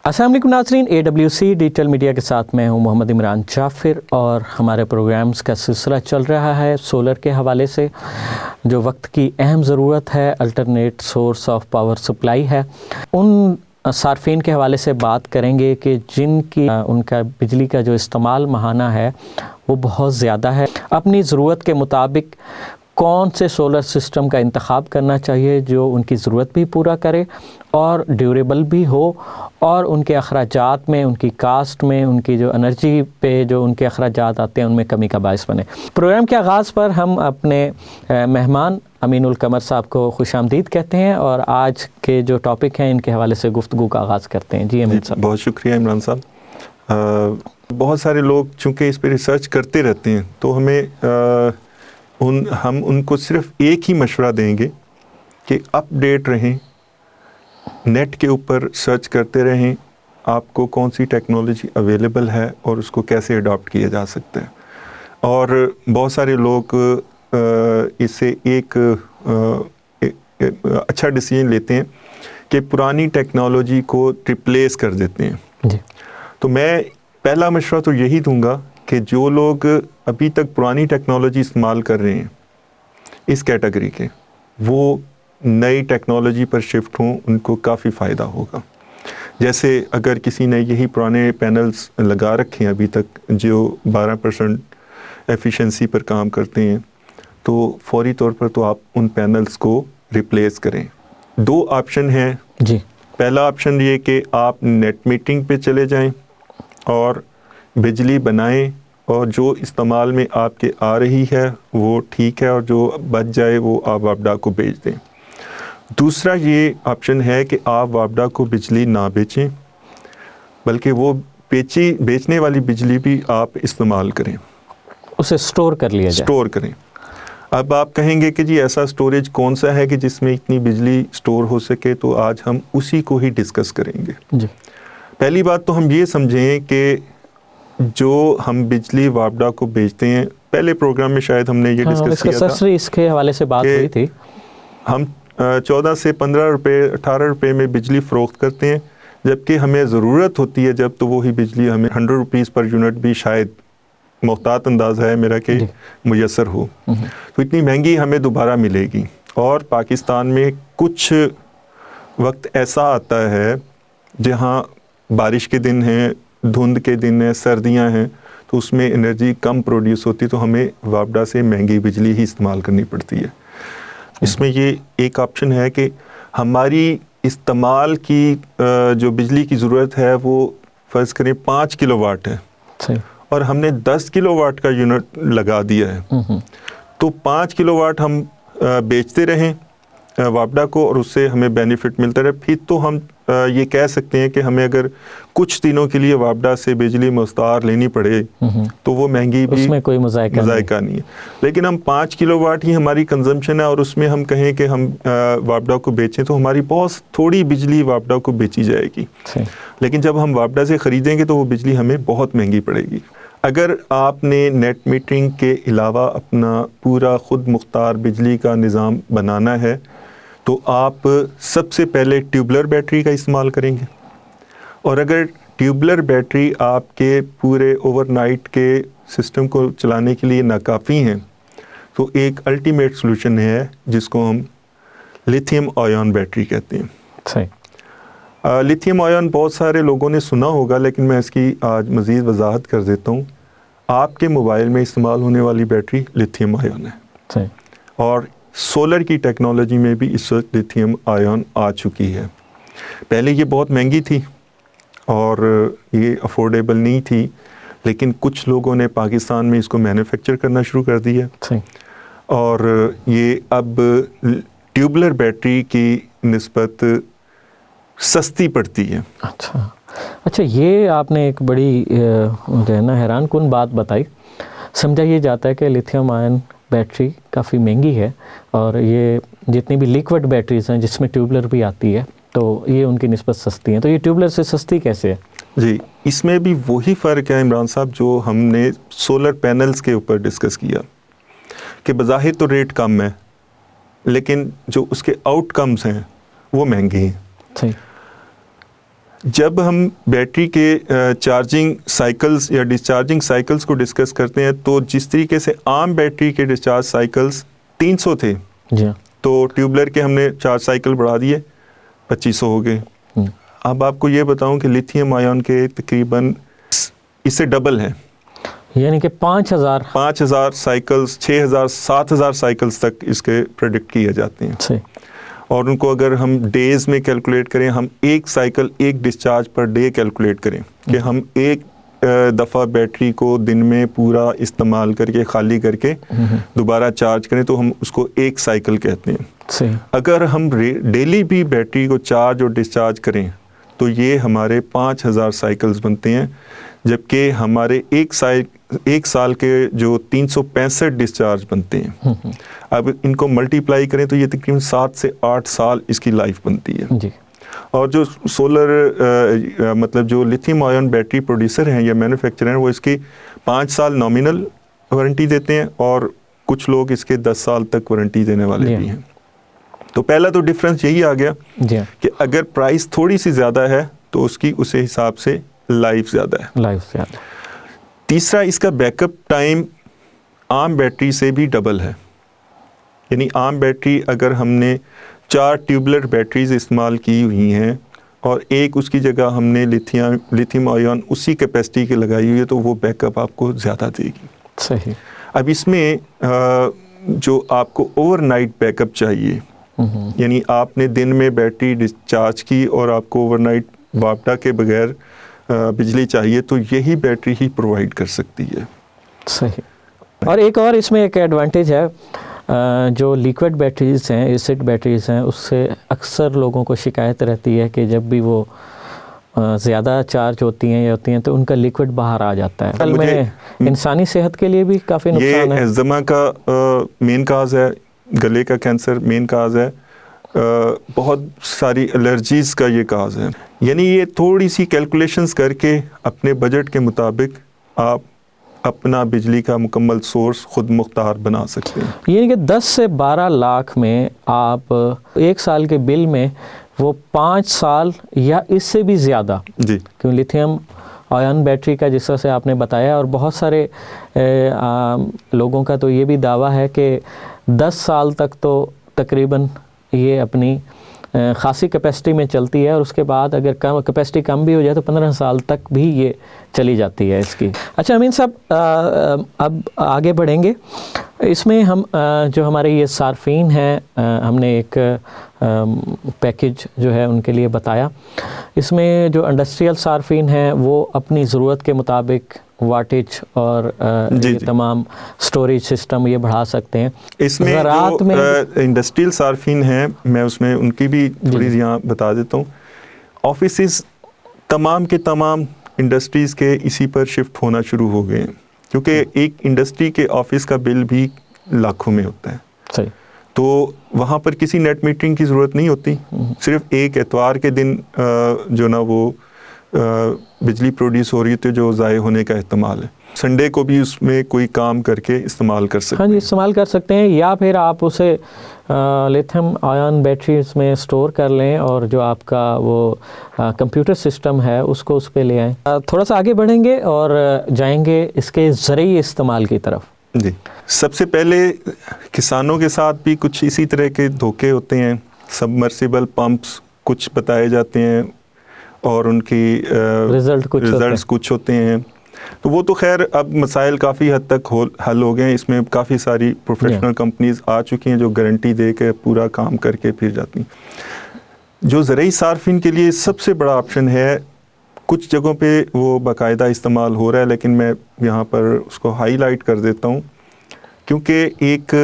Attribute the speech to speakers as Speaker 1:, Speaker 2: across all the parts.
Speaker 1: السلام علیکم ناظرین، AWC ڈیجیٹل میڈیا کے ساتھ میں ہوں محمد عمران جعفر، اور ہمارے پروگرامز کا سلسلہ چل رہا ہے سولر کے حوالے سے، جو وقت کی اہم ضرورت ہے، alternate source of power supply ہے۔ ان صارفین کے حوالے سے بات کریں گے کہ جن کی ان کا بجلی کا جو استعمال ماہانہ ہے وہ بہت زیادہ ہے۔ اپنی ضرورت کے مطابق کون سے سولر سسٹم کا انتخاب کرنا چاہیے جو ان کی ضرورت بھی پورا کرے اور ڈیوریبل بھی ہو، اور ان کے اخراجات میں، ان کی کاسٹ میں، ان کی جو انرجی پہ جو ان کے اخراجات آتے ہیں ان میں کمی کا باعث بنے۔ پروگرام کے آغاز پر ہم اپنے مہمان امین القمر صاحب کو خوش آمدید کہتے ہیں، اور آج کے جو ٹاپک ہیں ان کے حوالے سے گفتگو کا آغاز کرتے ہیں۔ جی امین صاحب۔
Speaker 2: بہت شکریہ عمران صاحب۔ بہت سارے لوگ چونکہ اس پہ ریسرچ کرتے رہتے ہیں، تو ہم ان کو صرف ایک ہی مشورہ دیں گے کہ اپ ڈیٹ رہیں، نیٹ کے اوپر سرچ کرتے رہیں آپ کو کون سی ٹیکنالوجی اویلیبل ہے اور اس کو کیسے اڈاپٹ کیا جا سکتا ہے۔ اور بہت سارے لوگ اس سے ایک اچھا ڈیسیژن لیتے ہیں کہ پرانی ٹیکنالوجی کو ریپلیس کر دیتے ہیں۔
Speaker 1: جی،
Speaker 2: تو میں پہلا مشورہ تو یہی دوں گا کہ جو لوگ ابھی تک پرانی ٹیکنالوجی استعمال کر رہے ہیں اس کیٹیگری کے، وہ نئی ٹیکنالوجی پر شفٹ ہوں، ان کو کافی فائدہ ہوگا۔ جیسے اگر کسی نے یہی پرانے پینلز لگا رکھے ہیں ابھی تک جو 12% ایفیشنسی پر کام کرتے ہیں، تو فوری طور پر تو آپ ان پینلز کو ریپلیس کریں۔ دو آپشن ہیں۔
Speaker 1: جی،
Speaker 2: پہلا آپشن یہ کہ آپ نیٹ میٹرنگ پہ چلے جائیں اور بجلی بنائیں، اور جو استعمال میں آپ کے آ رہی ہے وہ ٹھیک ہے، اور جو بچ جائے وہ آپ وابڈا کو بیچ دیں۔ دوسرا یہ آپشن ہے کہ آپ وابڈا کو بجلی نہ بیچیں، بلکہ وہ بیچنے والی بجلی بھی آپ استعمال کریں،
Speaker 1: اسے سٹور کر لیا جائے۔
Speaker 2: سٹور کریں۔ اب آپ کہیں گے کہ جی ایسا سٹوریج کون سا ہے کہ جس میں اتنی بجلی سٹور ہو سکے، تو آج ہم اسی کو ہی ڈسکس کریں گے۔
Speaker 1: جی،
Speaker 2: پہلی بات تو ہم یہ سمجھیں کہ جو ہم بجلی وابڈا کو بیچتے ہیں، پہلے پروگرام میں شاید ہم نے یہ ڈسکس کیا تھا،
Speaker 1: اس کے حوالے سے بات ہوئی تھی۔
Speaker 2: ہم 14 سے 15 روپے 18 روپے میں بجلی فروخت کرتے ہیں، جبکہ ہمیں ضرورت ہوتی ہے جب تو وہی بجلی ہمیں 100 روپیز پر یونٹ بھی شاید محتاط انداز ہے میرا کہ میسر ہو، تو اتنی مہنگی ہمیں دوبارہ ملے گی۔ اور پاکستان میں کچھ وقت ایسا آتا ہے جہاں بارش کے دن ہیں، دھند کے دن ہیں، سردیاں ہیں، تو اس میں انرجی کم پروڈیوس ہوتی، تو ہمیں وابڈا سے مہنگی بجلی ہی استعمال کرنی پڑتی ہے۔ اس میں یہ ایک آپشن ہے کہ ہماری استعمال کی جو بجلی کی ضرورت ہے وہ فرض کریں 5 کلو واٹ ہے، اور ہم نے 10 کلو واٹ کا یونٹ لگا دیا ہے، تو 5 کلو واٹ ہم بیچتے رہیں وابڈا کو، اور اس سے ہمیں بینیفٹ ملتا رہے، پھر تو ہم یہ کہہ سکتے ہیں کہ ہمیں اگر کچھ دنوں کے لیے وابڈا سے بجلی مستعار لینی پڑے تو وہ مہنگی بھی،
Speaker 1: اس میں کوئی مذائقہ
Speaker 2: نہیں ہے۔ لیکن ہم 5 کلو واٹ ہی ہماری کنزمپشن ہے، اور اس میں ہم کہیں کہ ہم وابڈا کو بیچیں، تو ہماری بہت تھوڑی بجلی وابڈا کو بیچی جائے گی۔ لیکن جب ہم وابڈا سے خریدیں گے تو وہ بجلی ہمیں بہت مہنگی پڑے گی۔ اگر آپ نے نیٹ میٹرنگ کے علاوہ اپنا پورا خود مختار بجلی کا نظام بنانا ہے، تو آپ سب سے پہلے ٹیوبلر بیٹری کا استعمال کریں گے، اور اگر ٹیوبلر بیٹری آپ کے پورے اوور نائٹ کے سسٹم کو چلانے کے لیے ناکافی ہیں، تو ایک الٹیمیٹ سلوشن ہے جس کو ہم لیتھیم آئن بیٹری کہتے ہیں۔ لیتھیم آئن بہت سارے لوگوں نے سنا ہوگا، لیکن میں اس کی آج مزید وضاحت کر دیتا ہوں۔ آپ کے موبائل میں استعمال ہونے والی بیٹری لیتھیم آئن ہے، اور سولر کی ٹیکنالوجی میں بھی اس وقت لیتھیم آئن آ چکی ہے۔ پہلے یہ بہت مہنگی تھی اور یہ افورڈیبل نہیں تھی، لیکن کچھ لوگوں نے پاکستان میں اس کو مینوفیکچر کرنا شروع کر دیا، اور یہ اب ٹیوبلر بیٹری کی نسبت سستی پڑتی ہے۔
Speaker 1: اچھا، یہ آپ نے ایک بڑی جو ہے نا حیران کن بات بتائی۔ سمجھا یہ جاتا ہے کہ لیتھیم آئن بیٹری کافی مہنگی ہے، اور یہ جتنی بھی لیکوڈ بیٹریز ہیں جس میں ٹیوبلر بھی آتی ہے، تو یہ ان کی نسبت سستی ہیں۔ تو یہ ٹیوبلر سے سستی کیسے ہے؟
Speaker 2: جی، اس میں بھی وہی فرق ہے عمران صاحب جو ہم نے سولر پینلز کے اوپر ڈسکس کیا، کہ بظاہر تو ریٹ کم ہے، لیکن جو اس کے آؤٹ کمز ہیں وہ مہنگے ہیں۔ جب ہم بیٹری کے چارجنگ سائیکلز یا ڈسچارجنگ سائیکلز کو ڈسکس کرتے ہیں تو جس طریقے سے عام بیٹری کے ڈسچارج سائیکلز 300 تھے
Speaker 1: جی،
Speaker 2: تو ٹیوبلر کے ہم نے چارج سائیکل بڑھا دیے 2500 ہو گئے. اب آپ کو یہ بتاؤں کہ لیتھیم آئن کے تقریباً اس سے ڈبل ہیں،
Speaker 1: یعنی کہ 5000
Speaker 2: سائیکلز، 6000 7000 سائیکلز تک اس کے پریڈکٹ کیے جاتے ہیں.
Speaker 1: صحیح.
Speaker 2: اور ان کو اگر ہم ڈیز میں کیلکولیٹ کریں، ہم ایک سائیکل ایک ڈسچارج پر ڈے کیلکولیٹ کریں کہ ہم ایک دفعہ بیٹری کو دن میں پورا استعمال کر کے خالی کر کے دوبارہ چارج کریں تو ہم اس کو ایک سائیکل کہتے ہیں.
Speaker 1: صحیح.
Speaker 2: اگر ہم ڈیلی بھی بیٹری کو چارج اور ڈسچارج کریں تو یہ ہمارے 5000 سائیکلز بنتے ہیں، جبکہ ہمارے ایک سال کے جو 365 ڈسچارج بنتے ہیں. اب ان کو ملٹیپلائی کریں تو یہ تقریباً 7 سے 8 سال اس کی لائف بنتی ہے.
Speaker 1: جی.
Speaker 2: اور جو سولر مطلب جو لیتھیم آئن بیٹری پروڈیوسر ہیں یا مینوفیکچرر ہیں وہ اس کی 5 سال نامینل وارنٹی دیتے ہیں اور کچھ لوگ اس کے 10 سال تک وارنٹی دینے والے بھی ہیں. تو پہلا تو ڈفرینس یہی آ گیا کہ اگر پرائس تھوڑی سی زیادہ ہے تو اس کی اسی حساب سے لائف زیادہ ہے. تیسرا، اس کا بیک اپ ٹائم عام بیٹری سے بھی ڈبل ہے. یعنی عام بیٹری اگر ہم نے 4 ٹیوبلر بیٹریز استعمال کی ہوئی ہیں اور ایک اس کی جگہ ہم نے لیتھیم آئن اسی کیپیسٹی کے لگائی ہوئی ہے تو وہ بیک اپ آپ کو زیادہ دے گی.
Speaker 1: صحیح.
Speaker 2: اب اس میں جو آپ کو اوور نائٹ بیک اپ چاہیے، یعنی آپ نے دن میں بیٹری ڈسچارج کی اور آپ کو اوور نائٹ وابڈا کے بغیر بجلی چاہیے تو یہی بیٹری ہی پرووائڈ کر سکتی ہے.
Speaker 1: صحیح. اور ایک اور اس میں ایک ایڈوانٹیج ہے، جو لیکوڈ بیٹریز ہیں، ایسڈ بیٹریز ہیں، اس سے اکثر لوگوں کو شکایت رہتی ہے کہ جب بھی وہ زیادہ چارج ہوتی ہیں تو ان کا لیکوڈ باہر آ جاتا ہے. اصل میں انسانی صحت کے لیے بھی کافی نقصان ہے.
Speaker 2: یہ ازدما کا مین کاز ہے، گلے کا کینسر مین کاز ہے، بہت ساری الرجیز کا یہ کاز ہے. یعنی یہ تھوڑی سی کیلکولیشنز کر کے اپنے بجٹ کے مطابق آپ اپنا بجلی کا مکمل سورس خود مختار بنا سکتے ہیں.
Speaker 1: یعنی کہ 10 سے 12 لاکھ میں آپ ایک سال کے بل میں وہ 5 سال یا اس سے بھی زیادہ،
Speaker 2: جی،
Speaker 1: کیوں لیتھیم آئن بیٹری کا جس طرح سے آپ نے بتایا، اور بہت سارے لوگوں کا تو یہ بھی دعویٰ ہے کہ 10 سال تک تو تقریباً یہ اپنی خاصی کیپیسٹی میں چلتی ہے، اور اس کے بعد اگر کیپیسٹی کم بھی ہو جائے تو 15 سال تک بھی یہ چلی جاتی ہے اس کی. اچھا امین صاحب، اب آگے بڑھیں گے. اس میں ہم جو ہمارے یہ صارفین ہیں، ہم نے ایک پیکج جو ہے ان کے لیے بتایا. اس میں جو انڈسٹریل صارفین ہیں وہ اپنی ضرورت کے مطابق واٹیج اور تمام سٹوریج سسٹم یہ بڑھا سکتے ہیں.
Speaker 2: اس میں جو انڈسٹریل صارفین ہیں، میں اس میں ان کی بھی تھوڑی یہاں بتا دیتا ہوں. آفیسز تمام کے تمام انڈسٹریز کے اسی پر شفٹ ہونا شروع ہو گئے ہیں، کیونکہ ایک انڈسٹری کے آفس کا بل بھی لاکھوں میں ہوتا ہے.
Speaker 1: صحیح.
Speaker 2: تو وہاں پر کسی نیٹ میٹرنگ کی ضرورت نہیں ہوتی. صرف ایک اتوار کے دن جو نا وہ بجلی پروڈیوس ہو رہی ہوتی ہے جو ضائع ہونے کا احتمال ہے. سنڈے کو بھی اس میں کوئی کام کر کے استعمال کر سکتے ہیں.
Speaker 1: ہاں جی، استعمال کر سکتے ہیں، یا پھر آپ اسے لیتھیم آئن بیٹریز میں سٹور کر لیں اور جو آپ کا وہ کمپیوٹر سسٹم ہے اس کو اس پہ لے آئیں. تھوڑا سا آگے بڑھیں گے اور جائیں گے اس کے زرعی استعمال کی طرف.
Speaker 2: جی، سب سے پہلے کسانوں کے ساتھ بھی کچھ اسی طرح کے دھوکے ہوتے ہیں. سبمرسیبل پمپس کچھ بتائے جاتے ہیں اور ان کی ریزلٹس کچھ ہوتے ہیں. تو وہ تو خیر اب مسائل کافی حد تک حل ہو گئے ہیں. اس میں کافی ساری پروفیشنل کمپنیز آ چکی ہیں جو گارنٹی دے کے پورا کام کر کے پھر جاتی ہیں. جو زرعی صارفین کے لیے سب سے بڑا آپشن ہے، کچھ جگہوں پہ وہ باقاعدہ استعمال ہو رہا ہے لیکن میں یہاں پر اس کو ہائی لائٹ کر دیتا ہوں، کیونکہ ایک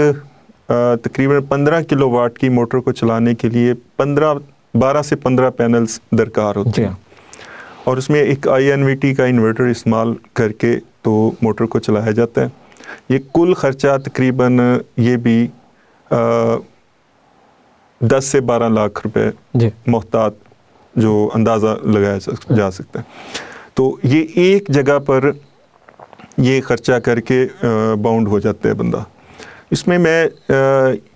Speaker 2: تقریباً 15 کلو واٹ کی موٹر کو چلانے کے لیے 12 سے 15 پینلز درکار ہوتے ہیں، اور اس میں ایک INVT کا انورٹر استعمال کر کے تو موٹر کو چلایا جاتا ہے. یہ کل خرچہ تقریباً یہ بھی 10 سے 12 لاکھ روپے محتاط جو اندازہ لگایا جا سکتا ہے. تو یہ ایک جگہ پر یہ خرچہ کر کے باؤنڈ ہو جاتا ہے بندہ. اس میں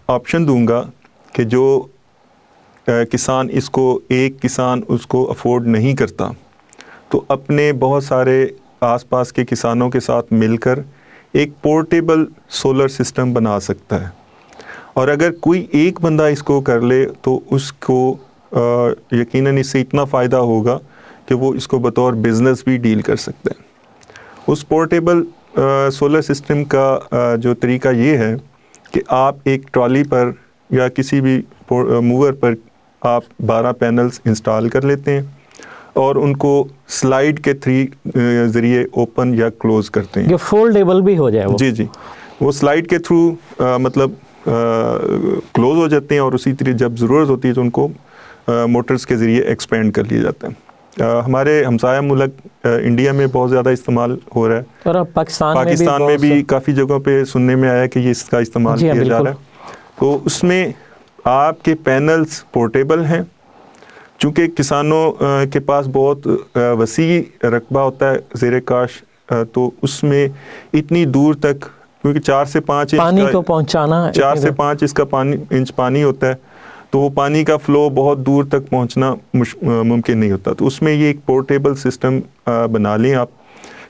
Speaker 2: آپشن دوں گا کہ جو کسان اس کو ایک کسان اس کو افورڈ نہیں کرتا تو اپنے بہت سارے آس پاس کے کسانوں کے ساتھ مل کر ایک پورٹیبل سولر سسٹم بنا سکتا ہے، اور اگر کوئی ایک بندہ اس کو کر لے تو اس کو یقیناً اس سے اتنا فائدہ ہوگا کہ وہ اس کو بطور بزنس بھی ڈیل کر سکتے ہیں۔ اس پورٹیبل سولر سسٹم کا جو طریقہ یہ ہے کہ آپ ایک ٹرالی پر یا کسی بھی موور پر آپ 12 پینلز انسٹال کر لیتے ہیں اور ان کو سلائیڈ کے ذریعے اوپن یا کلوز کرتے ہیں،
Speaker 1: یہ فولڈیبل بھی ہو جائے وہ۔
Speaker 2: جی وہ سلائیڈ کے تھرو مطلب کلوز ہو جاتے ہیں، اور اسی طرح جب ضرورت ہوتی ہے تو ان کو موٹرز کے ذریعے ایکسپینڈ کر لیا جاتا ہے۔ ہمارے ہمسایہ ملک انڈیا میں بہت زیادہ استعمال ہو رہا ہے،
Speaker 1: اور اب
Speaker 2: پاکستان میں بھی کافی جگہوں پہ سننے میں آیا کہ یہ اس کا استعمال کیا جا رہا ہے۔ تو اس میں آپ کے پینلز پورٹیبل ہیں، چونکہ کسانوں کے پاس بہت وسیع رقبہ ہوتا ہے زیر کاش، تو اس میں اتنی دور تک، کیونکہ 4 سے 5 انچ
Speaker 1: پانی کو پہنچانا،
Speaker 2: 4 سے 5 اس کا انچ پانی ہوتا ہے، تو وہ پانی کا فلو بہت دور تک پہنچنا ممکن نہیں ہوتا۔ تو اس میں یہ ایک پورٹیبل سسٹم بنا لیں آپ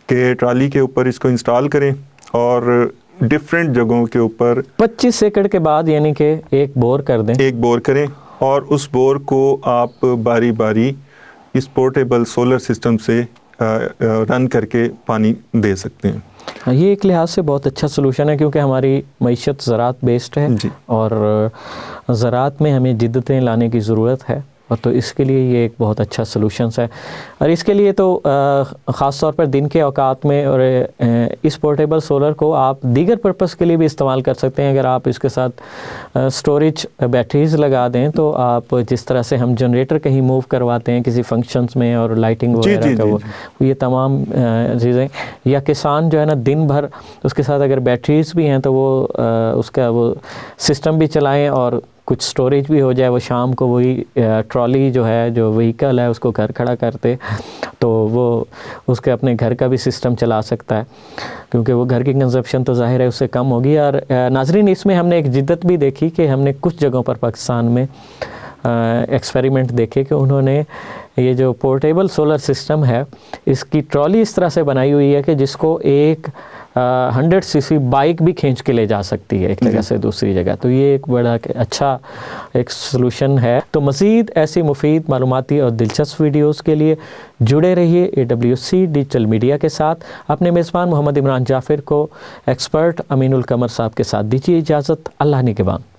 Speaker 2: کہ ٹرالی کے اوپر اس کو انسٹال کریں اور ڈفرینٹ جگہوں کے اوپر
Speaker 1: 25 ایکڑ کے بعد یعنی کہ ایک بور کر دیں،
Speaker 2: ایک بور کریں، اور اس بور کو آپ باری باری اس پورٹیبل سولر سسٹم سے رن کر کے پانی دے سکتے ہیں۔
Speaker 1: یہ ایک لحاظ سے بہت اچھا سلوشن ہے، کیونکہ ہماری معیشت زراعت بیسڈ ہے اور زراعت میں ہمیں جدتیں لانے کی ضرورت ہے، اور تو اس کے لیے یہ ایک بہت اچھا سلوشنس ہے۔ اور اس کے لیے تو خاص طور پر دن کے اوقات میں، اور اس پورٹیبل سولر کو آپ دیگر پرپس کے لیے بھی استعمال کر سکتے ہیں۔ اگر آپ اس کے ساتھ سٹوریج بیٹریز لگا دیں تو آپ جس طرح سے ہم جنریٹر کہیں موو کرواتے ہیں کسی فنکشنز میں اور لائٹنگ وغیرہ کا، وہ یہ تمام چیزیں، یا کسان جو ہے نا دن بھر اس کے ساتھ اگر بیٹریز بھی ہیں تو وہ اس کا وہ سسٹم بھی چلائیں اور کچھ سٹوریج بھی ہو جائے، وہ شام کو وہی ٹرالی جو ہے، جو وہیکل ہے، اس کو گھر کھڑا کرتے تو وہ اس کے اپنے گھر کا بھی سسٹم چلا سکتا ہے، کیونکہ وہ گھر کی کنزپشن تو ظاہر ہے اس سے کم ہوگی۔ اور ناظرین، اس میں ہم نے ایک جدت بھی دیکھی کہ ہم نے کچھ جگہوں پر پاکستان میں ایکسپیریمنٹ دیکھے کہ انہوں نے یہ جو پورٹیبل سولر سسٹم ہے، اس کی ٹرالی اس طرح سے بنائی ہوئی ہے کہ جس کو ایک 100 cc بائک بھی کھینچ کے لے جا سکتی ہے ایک جگہ سے دوسری جگہ۔ تو یہ ایک بڑا اچھا ایک سلوشن ہے۔ تو مزید ایسی مفید معلوماتی اور دلچسپ ویڈیوز کے لیے جڑے رہیے AWC ڈیجیٹل میڈیا کے ساتھ۔ اپنے میزبان محمد عمران جعفر کو ایکسپرٹ امین القمر صاحب کے ساتھ دیجیے اجازت۔ اللہ نگہبان۔